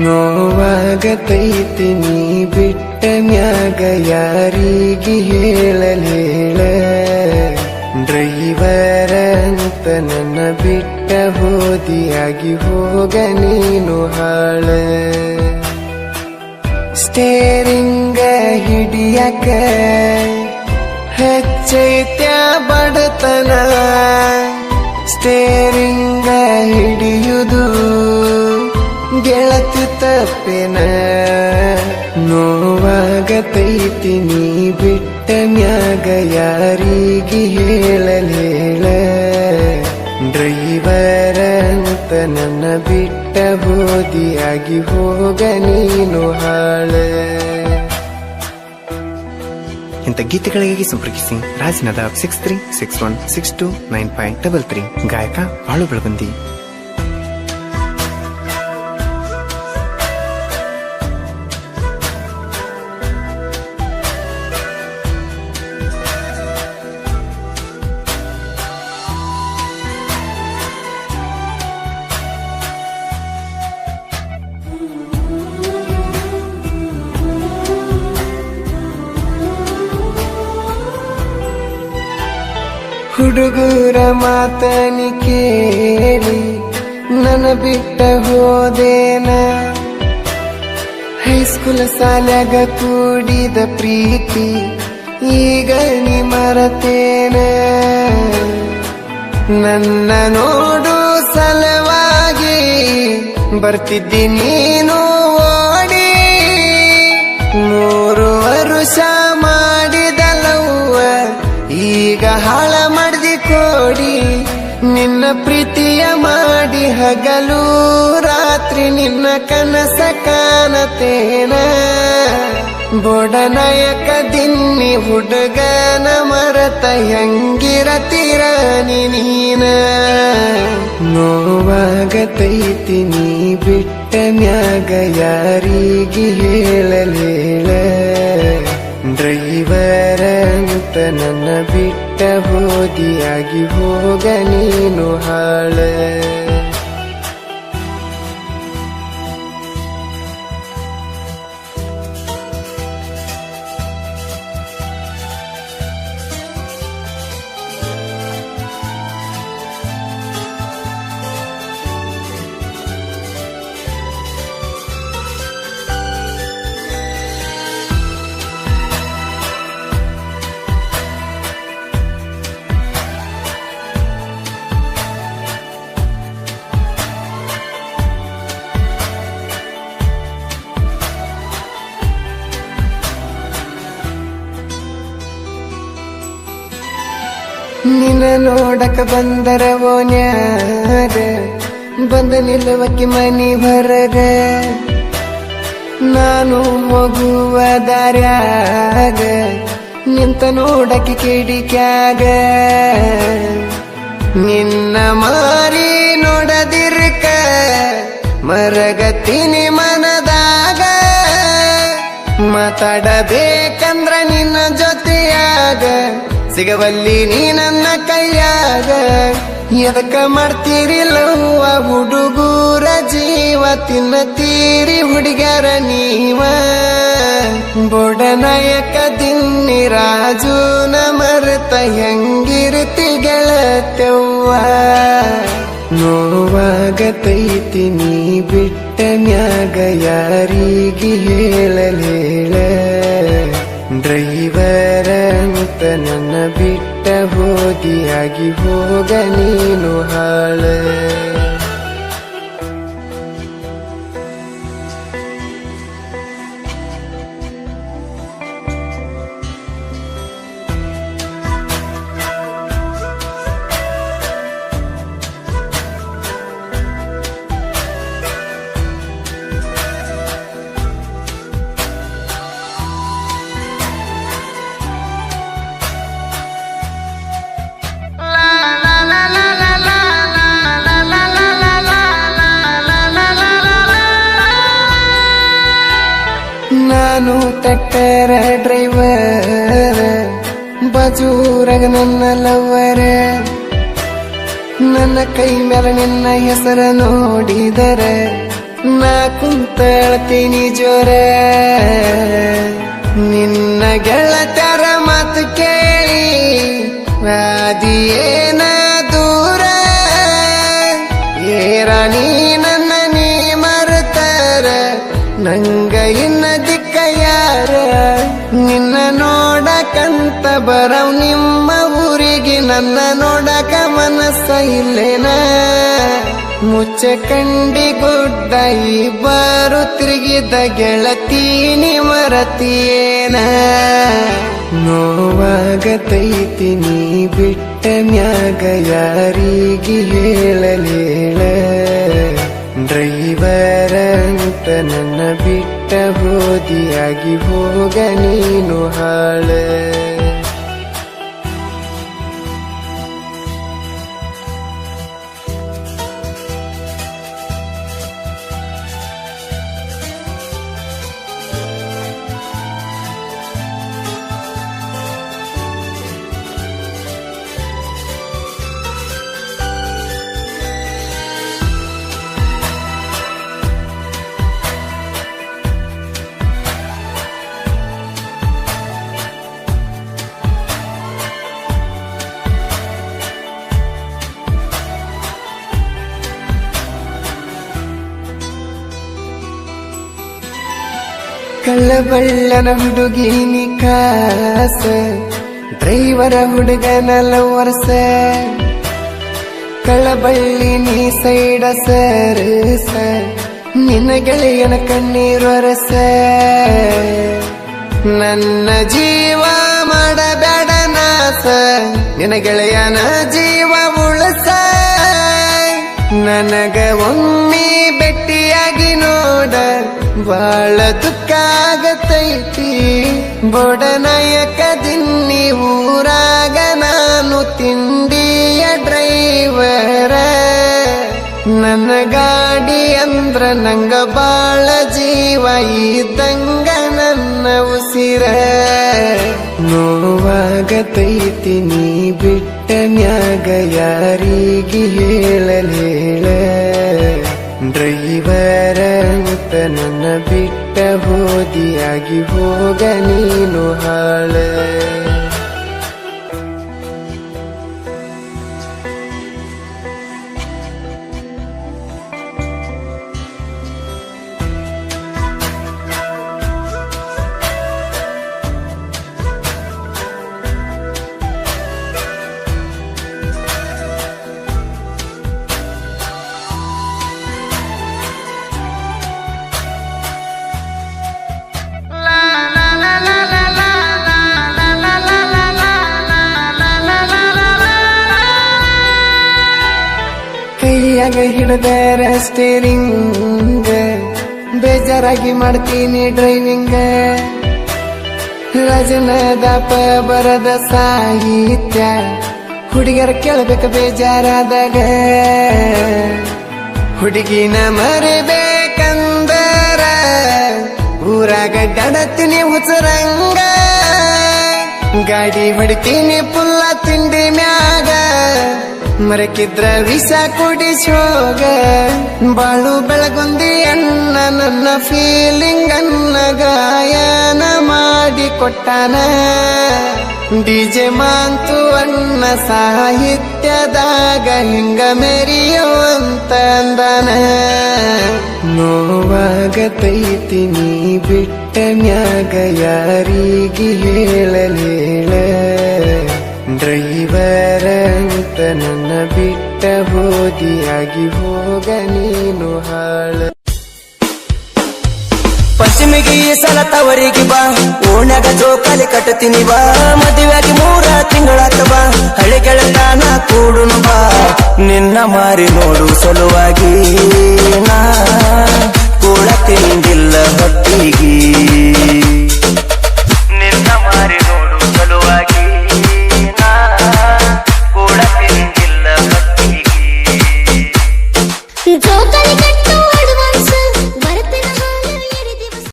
ನೋವಾಗತೈತಿ ನೀ ಬಿಟ್ಟ ಮ್ಯಾಗ ಯಾರಿಗೆ ಹೇಳಲೇಳ ಡ್ರೈವರ ಅಂತ ನನ್ನ ಬಿಟ್ಟ ಹೋದಿಯಾಗಿ ಹೋಗ ನೀನು ಹಾಳ ಸ್ಟೇರಿಂಗ ಹಿಡಿಯಕ ಹೆಚ್ಚೈತ್ಯ ಬಡತನ ಸ್ಟೇರಿಂಗ ಹಿಡಿಯುವುದು ಗೆಳತಿ ತಪ್ಪೇನ ನೋವಾಗತೈತಿ ನೀ ಬಿಟ್ಟ ಮ್ಯಾಗ ಯಾರಿಗೆ ಹೇಳಲೇಳ ಡ್ರೈವರ ಅಂತ ನನ್ನ ಬಿಟ್ಟ ಹೋದಿಯಾಗಿ ಹೋಗ ನೀನು ಹಾಳ ಇಂಥ ಗೀತೆಗಳಿಗಾಗಿ ಸಂಪರ್ಕಿಸಿ ರಾಜನದ 6361629533 ಗಾಯಕ ಬಾಳು ಬೆಳಗುಂದಿ. ಹುಡುಗರ ಮಾತನಿ ಕೇಳಿ ನನ್ನ ಬಿಟ್ಟ ಹೋದೇನ ಹೈಸ್ಕೂಲ್ ಸಾಲ್ಯಾಗ ಕೂಡಿದ ಪ್ರೀತಿ ಈಗ ನೀ ಮರತೇನ ನನ್ನ ನೋಡು ಸಲವಾಗಿ ಬರ್ತಿದ್ದಿ ನೀನು ಓಡಿ 3 ವರ್ಷ ಮಾಡಿದಲವ್ವ ಈಗ ಹಾಳ ಮಾಡ್ದಿ ಕೋಡಿ ನಿನ್ನ ಪ್ರೀತಿಯ ಮಾಡಿ ಹಗಲು ರಾತ್ರಿ ನಿನ್ನ ಕನಸ ಕಾಣತೇನ ಬೋಡನಾಯಕ ದಿನ್ನಿ ಹುಡುಗನ ಮರತ ಹೆಂಗಿರತಿರ ನೀನ ನೋವಾಗತೈತಿ ನೀ ಬಿಟ್ಟ ಮ್ಯಾಗ ಯಾರಿಗೆ ಹೇಳಲೇಳ ಡ್ರೈವರ ಅಂತ ನನ್ನ ಬಿಟ್ಟ ಹೋದಿಯಾಗಿ ಹೋಗ ನೀನು ಹಾಳ ನಿನ್ನ ನೋಡಕ ಬಂದರ ಓನ್ಯಾಗ ಬಂದ ನಿಲ್ಲವಕ್ಕೆ ಮನಿ ಹೊರಗ ನಾನು ಹೋಗುವ ದಾರ್ಯಾಗ ನಿಂತ ನೋಡಕ್ಕೆ ಕಿಡಿಕ್ಯಾಗ ನಿನ್ನ ಮಾರಿ ನೋಡದಿರ್ಕ ಮರಗತಿನಿ ಮನದಾಗ ಮಾತಾಡಬೇಕಂದ್ರ ನಿನ್ನ ಜೊತೆಯಾಗ ಸಿಗವಲ್ಲಿ ನೀ ನನ್ನ ಕೈಯಾಗ ಎದಕ್ಕ ಮಾಡ್ತೀರಿಲ್ಲವ್ವ ಹುಡುಗೂರ ಜೀವ ತಿನ್ನತೀರಿ ಹುಡುಗರ ನೀವ ಬೋಡನಾಯಕ ದಿನ್ನಿ ರಾಜುನ ಮರೆತ ಹೆಂಗಿರ್ತಿ ಗೆಳತ್ಯವ್ವ ನೋವಾಗತೈತಿ ನೀ ಬಿಟ್ಟ ಮ್ಯಾಗ ಯಾರಿಗೆ ಹೇಳಲೇಳ ಡ್ರೈವರ ಅಂತ ನನ್ನ ಬಿಟ್ಟ ಹೋದಿಯಾಗಿ ಹೋಗ ನೀನು ಹಾಳ ನಾನು ಟ್ರ್ಯಾಕ್ಟರ್ ಡ್ರೈವರ್ ಬಾಜೂರಾಗ ನನ್ನ ಲವ್ವರ ನನ್ನ ಕೈ ಮೇಲೆ ನಿನ್ನ ಹೆಸರ ನೋಡಿದರೆ ನಾ ಕುಂತಳ್ತೀನಿ ಜೋರ ನಿನ್ನ ಗೆಳತರ ಮಾತು ಕೇಳಿ ವಾದಿಯೇನ ದೂರ ಏರಾಣಿ ನನ್ನ ನೀ ಮರೆತರ ನಂಗ ಇನ್ನ ದಿಕ್ಕ ಯಾರ ನಿನ್ನ ನೋಡಕಂತ ಬರವ್ ನಿಮ್ಮ ಊರಿಗೆ ನನ್ನ ನೋಡಕ ಮನಸ್ಸ ಇಲ್ಲೇನ ಮುಚ್ಚ ಕಂಡಿ ಗುಡ್ಡ ಇಬ್ಬರು ತಿರುಗಿದ ಗೆಳತೀನಿ ಮರತಿಯೇನ ನೋವಾಗತೈತಿ ನೀ ಬಿಟ್ಟ ಮ್ಯಾಗ ಯಾರಿಗೆ ಹೇಳಲೇಳ ಡ್ರೈವರ್ ಅಂತ ನನ್ನ ಬಿಟ್ಟ ಹೋದಿಯಾಗಿ ಹೋಗ ನೀನು ಹಾಳ ಕಳ್ಳಬಳ್ಳನ ಹುಡುಗಿನಿ ಕಾಸ ಡ್ರೈವರ ಹುಡುಗನಲ್ಲ ವರ್ಷ ಕಳ್ಳಬಳ್ಳಿ ನೀ ಸೈಡ ಸರಸ ನಿನ್ನ ಗೆಳೆಯನ ಕಣ್ಣೀರೊರಸ ನನ್ನ ಜೀವ ಮಾಡಬೇಡ ನಾಸ ನಿನ್ನ ಗೆಳೆಯನ ಜೀವ ಉಳಸ ನನಗ ಒಮ್ಮೆ ಭೆಟ್ಟಿಯಾಗಿ ನೋಡ ಬಾಳ ದುಃಖ ಆಗತೈತಿ ಬೊಡನಾಯಕ ದಿನ್ನಿ ಊರಾಗ ನಾನು ತಿಂಡಿಯ ಡ್ರೈವರ ನನ್ನ ಗಾಡಿ ಅಂದ್ರ ನಂಗ ಬಾಳ ಜೀವ ಇದ್ದಂಗ ನನ್ನ ಉಸಿರ ನೋವಾಗತೈತಿ ನೀ ಬಿಟ್ಟ ಮ್ಯಾಗ ಯಾರಿಗೆ ಹೇಳಲೇಳ ಡ್ರೈವರ್ ಅಂತ ನನ್ನ ಬಿಟ್ಟ ಹೋದಿಯಾಗಿ ಹೋಗ ನೀನು ಹಾಳ ಕೈಯಾಗ ಹಿಡದರ ಸ್ಟೇರಿಂಗ್ ಬೇಜಾರಾಗಿ ಮಾಡ್ತೀನಿ ಡ್ರೈವಿಂಗ್ ರಜನದಾಪ ಬರದ ಸಾಹಿತ್ಯ ಹುಡುಗರ ಕೇಳಬೇಕ ಬೇಜಾರಾದಾಗ ಹುಡುಗಿನ ಮರಿಬೇಕಂದರ ಊರಾಗ ಡಡತೀನಿ ಹುಚ್ಚರಂಗ ಗಾಡಿ ಹೊಡಿತೀನಿ ಪುಲ್ಲ ತಿಂಡಿ ಮ್ಯಾಗ ಮರಕಿದ್ರ ವಿಷ ಕುಡಿಸೋಗ ಬಾಳು ಬೆಳಗುಂದಿ ಅಣ್ಣ ನನ್ನ ಫೀಲಿಂಗ್ ಅನ್ನ ಗಾಯನ ಮಾಡಿ ಕೊಟ್ಟಾನ ಡಿಜೆ ಮಾಂತು ಅಣ್ಣ ಸಾಹಿತ್ಯದಾಗ ಹಿಂಗ ಮೆರಿಯೋ ಅಂತ ಅಂದಾನ ನೋವಾಗತೈತಿ ನೀ ಬಿಟ್ಟ ಮ್ಯಾಗ ಯಾರಿಗೆ ಹೇಳಲೇಳ ಡ್ರೈವರ್ ಅಂತ ನನ್ನ ಬಿಟ್ಟ ಹೋದಿಯಾಗಿ ಹೋಗ ನೀನು ಹಾಳ ಪಶ್ಚಿಮಿಗೆ ಈ ಸಲ ತವರಿಗೆ ಬಾ ಓಣ್ಯಾಗ ಜೋಕಾಲಿ ಕಟ್ಟತೀನಿ ಬಾ ಮದುವೆಯಾಗಿ 3 ತಿಂಗಳಾತ ಬಾ ಹಳೆ ಗೆಳತನ ಕೂಡುನು ಬಾ ನಿನ್ನ ಮಾರಿ ನೋಡು ಸಲುವಾಗಿ ನಾ ಕೂಡ ತಿಂದಿಲ್ಲ ಹೊತ್ತಿಗೆ